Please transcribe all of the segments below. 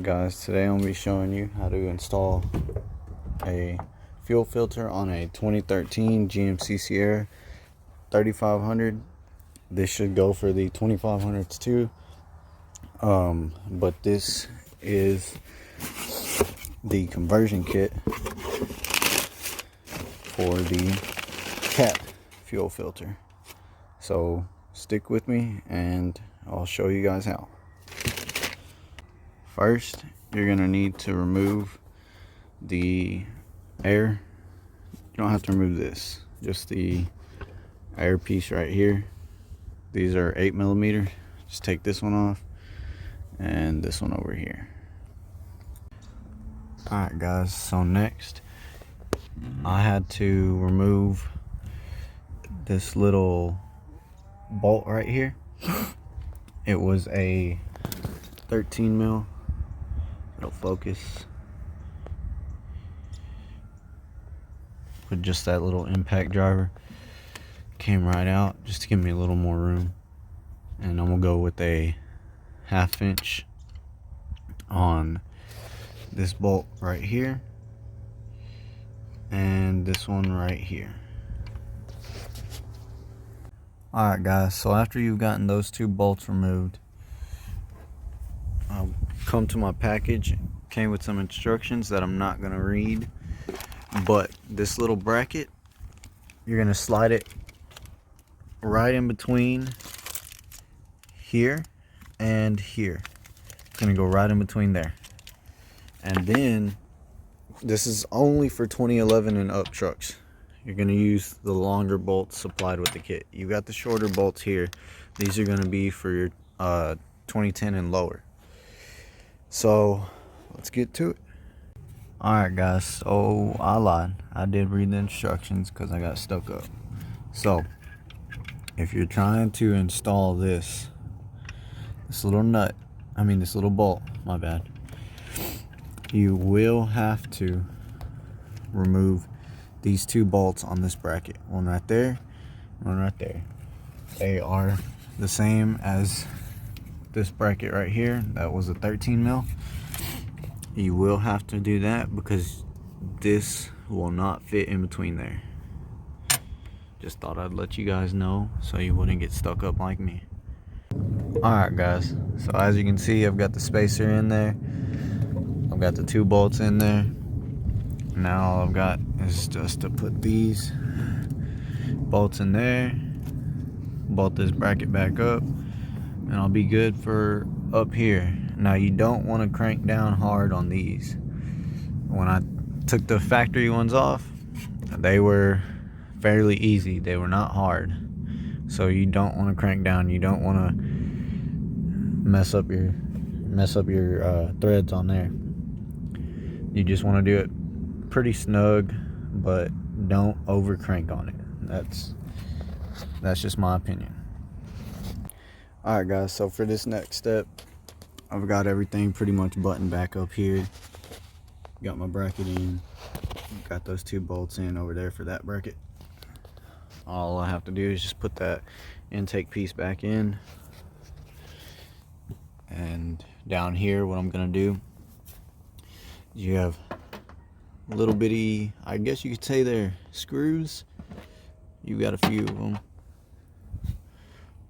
Guys, today I'm going to be showing you how to install a fuel filter on a 2013 GMC Sierra 3500. This should go for the 2500s too, but this is the conversion kit for the cat fuel filter. So stick with me and I'll show you guys how. First, you're going to need to remove the air. You don't have to remove this, just the air piece right here. These are 8mm. Just take this one off and this one over here. Alright guys, so next I had to remove this little bolt right here. It was a 13mm. It'll focus with just that little impact driver. Came right out just to give me a little more room, and I'm gonna go with a 1/2 inch on this bolt right here and this one right here. Alright guys, so after you've gotten those two bolts removed, I'll come to my package. Came with some instructions that I'm not gonna read, but this little bracket, you're gonna slide it right in between here and here. It's gonna go right in between there. And then this is only for 2011 and up trucks. You're gonna use the longer bolts supplied with the kit. You got the shorter bolts here. These are gonna be for your 2010 and lower. So let's get to it. Alright guys, so I lied. I did read the instructions because I got stuck up. So if you're trying to install this little nut, this little bolt, my bad, you will have to remove these two bolts on this bracket. One right there, one right there. They are the same as this bracket right here. That was a 13mm. You will have to do that because this will not fit in between there. Just thought I'd let you guys know so you wouldn't get stuck up like me. Alright guys, so as you can see, I've got the spacer in there. I've got the two bolts in there. Now all I've got is just to put these bolts in there, bolt this bracket back up, and I'll be good for up here. Now you don't want to crank down hard on these. When I took the factory ones off, they were fairly easy. They were not hard. So you don't want to crank down. You don't want to mess up your threads on there. You just want to do it pretty snug, but don't over crank on it. That's just my opinion. Alright guys, so for this next step, I've got everything pretty much buttoned back up here. Got my bracket in. Got those two bolts in over there for that bracket. All I have to do is just put that intake piece back in. And down here, what I'm gonna do is you have little bitty, I guess you could say they're screws. You got a few of them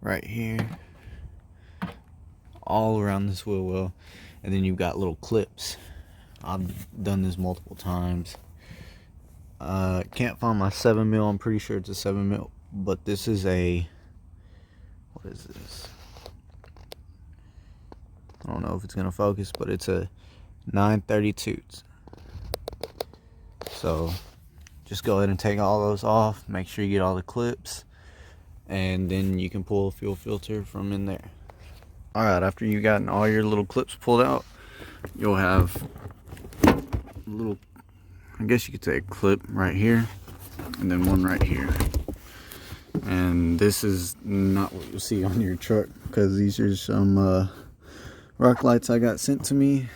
right here, all around this wheel well, and then you've got little clips. I've done this multiple times. Can't find my 7mm. I'm pretty sure it's a 7mm, but this is a, what is this? I don't know if it's gonna focus, but it's a 932. So just go ahead and take all those off. Make sure you get all the clips, and then you can pull a fuel filter from in there. Alright, after you've gotten all your little clips pulled out, you'll have a little, I guess you could say, a clip right here, and then one right here. And this is not what you'll see on your truck, because these are some rock lights I got sent to me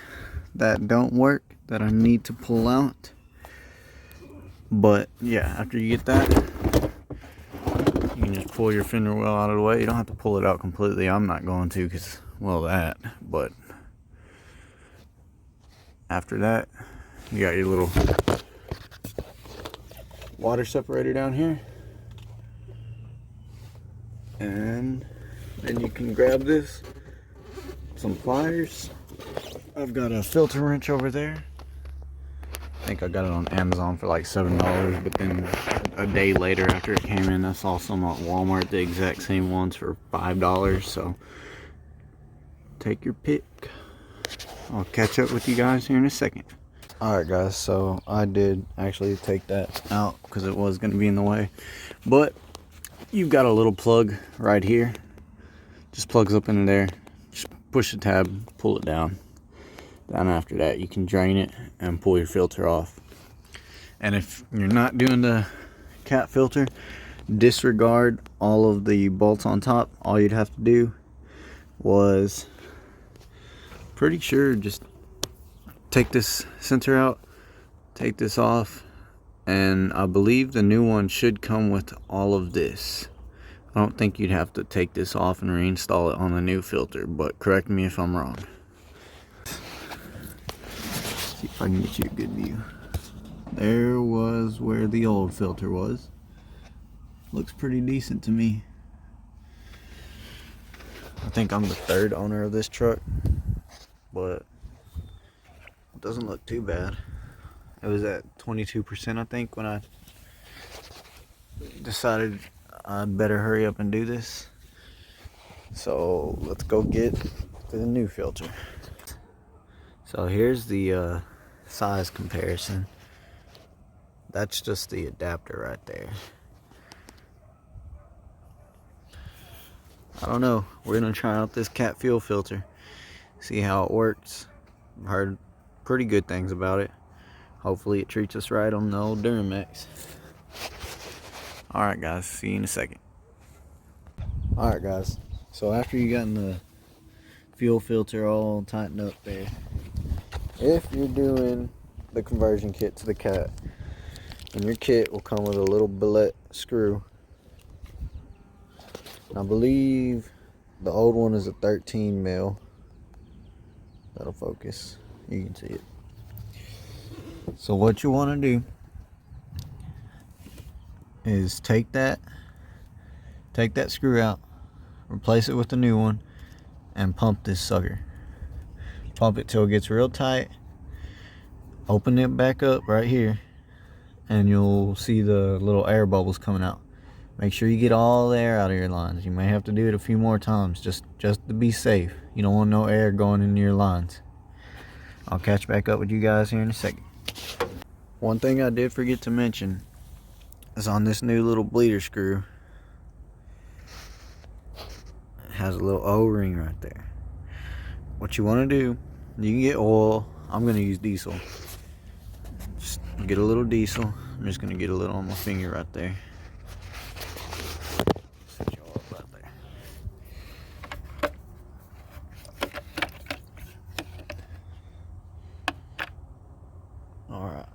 that don't work, that I need to pull out. But yeah, after you get that, you can just pull your fender well out of the way. You don't have to pull it out completely. I'm not going to, because, well, that, but After that, you got your little water separator down here, and then you can grab this, some pliers. I've got a filter wrench over there. I think I got it on Amazon for like $7, but then a day later after it came in, I saw some at Walmart, the exact same ones for $5, so take your pick. I'll catch up with you guys here in a second. Alright guys, so I did actually take that out because it was going to be in the way, but you've got a little plug right here, just plugs up into there. Just push the tab, pull it down. Then after that you can drain it and pull your filter off. And if you're not doing the cat filter, disregard all of the bolts on top. All you'd have to do was, pretty sure, just take this center out, take this off, and I believe the new one should come with all of this. I don't think you'd have to take this off and reinstall it on the new filter, but correct me if I'm wrong. See if I can get you a good view. There was where the old filter was. Looks pretty decent to me. I think I'm the third owner of this truck, but it doesn't look too bad. It was at 22%, I think, when I decided I'd better hurry up and do this. So let's go get to the new filter. So here's the size comparison. That's just the adapter right there. I don't know. We're gonna try out this cat fuel filter, see how it works. I've heard pretty good things about it. Hopefully it treats us right on the old Duramax. Alright guys, see you in a second. Alright guys, so after you gotten the fuel filter all tightened up there, if you're doing the conversion kit to the cat, and your kit will come with a little billet screw. I believe the old one is a 13 mil. That'll focus. You can see it. So what you want to do is take that screw out, replace it with the new one, and pump this sucker. Pump it till it gets real tight. Open it back up right here, and you'll see the little air bubbles coming out. Make sure you get all the air out of your lines. You may have to do it a few more times just to be safe. You don't want no air going into your lines. I'll catch back up with you guys here in a second. One thing I did forget to mention is on this new little bleeder screw, it has a little O-ring right there. What you want to do, you can get oil. I'm going to use diesel. Just get a little diesel. I'm just going to get a little on my finger right there. Set you all up right there. Alright.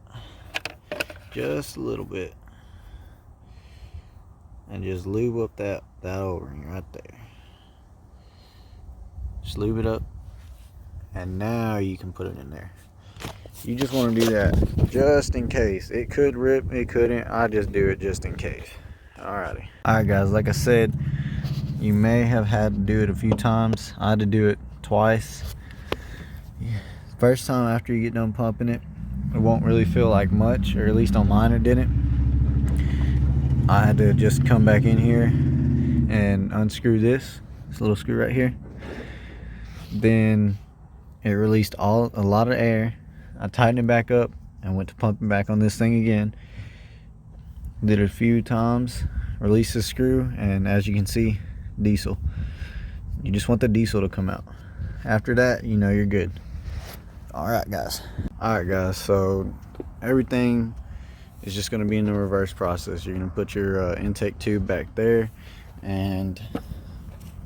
Just a little bit. And just lube up that O-ring right there. Just lube it up. And now you can put it in there. You just want to do that just in case. It could rip, it couldn't. I just do it just in case. Alrighty. Alright guys, like I said, you may have had to do it a few times. I had to do it twice. First time after you get done pumping it, it won't really feel like much, or at least on mine it didn't. I had to just come back in here and unscrew this little screw right here. Then it released a lot of air. I tightened it back up and went to pumping back on this thing again. Did it a few times, released the screw, and as you can see, diesel. You just want the diesel to come out. After that, you know you're good. Alright guys, so everything is just going to be in the reverse process. You're going to put your intake tube back there and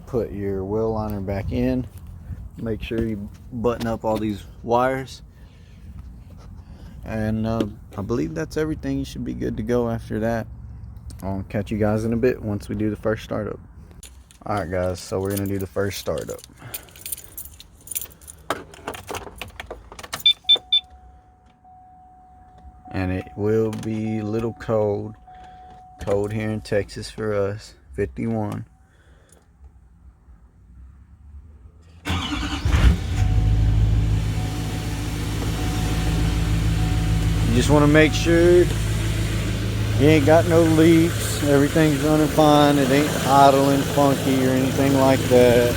put your wheel liner back in. Make sure you button up all these wires, and I believe that's everything. You should be good to go after that. I'll catch you guys in a bit once we do the first startup. Alright guys, so we're going to do the first startup. will be a little cold here in Texas for us. 51. You just want to make sure you ain't got no leaks, everything's running fine, it ain't idling funky or anything like that.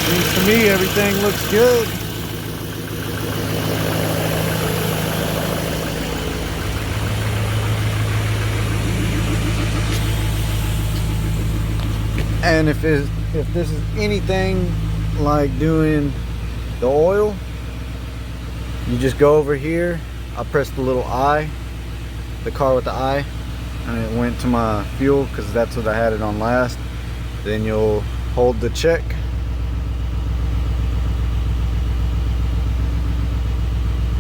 Seems to me everything looks good. And if this is anything like doing the oil, you just go over here. I pressed the little I, the car with the I, and it went to my fuel because that's what I had it on last. Then you'll hold the check.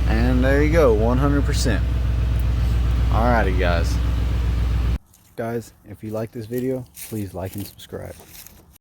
And there you go, 100%. Alrighty guys. Guys, if you like this video, please like and subscribe.